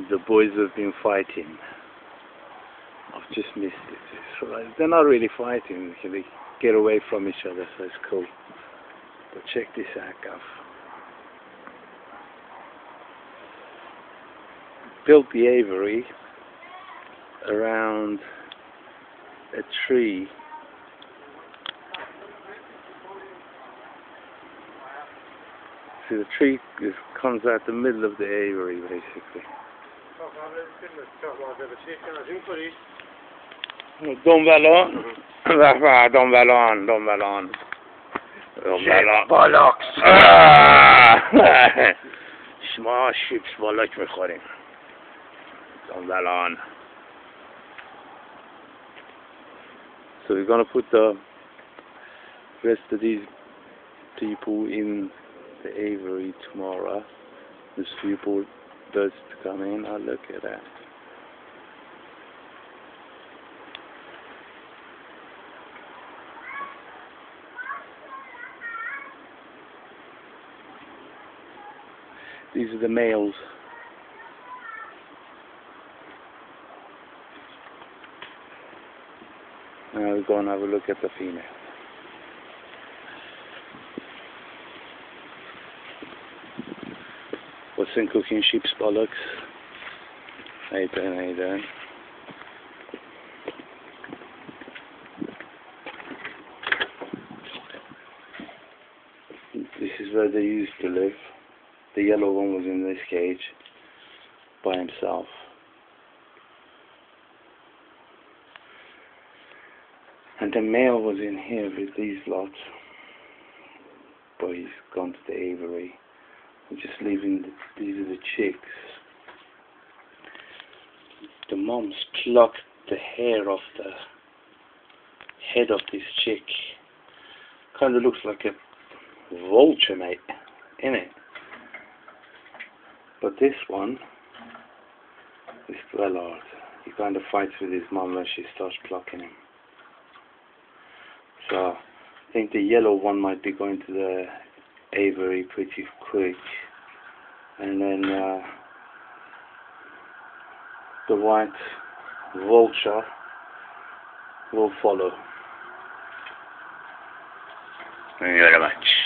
The boys have been fighting. I've just missed it. It's right. They're not really fighting. They get away from each other, so it's cool. But check this out, Gav. Built the aviary around a tree. See, the tree comes out the middle of the aviary, basically. دنبالان بالاکس ما شیپس بالاک میخوریم دنبالان. So we're gonna put the rest of these people in the aviary tomorrow. There's a few birds to come in. Oh, look at that. These are the males. Now we're going to have a look at the females. What's in cooking? Sheep's bollocks. How you doing? How you doing? This is where they used to live. The yellow one was in this cage by himself. And the male was in here with these lots. But he's gone to the aviary. I'm just leaving these are the chicks. The mom's plucked the hair off the head of this chick. Kind of looks like a vulture, mate, innit? But this one is well hard. He kind of fights with his mom when she starts plucking him. So I think the yellow one might be going to the aviary pretty quick, and then the white vulture will follow. Thank you very much.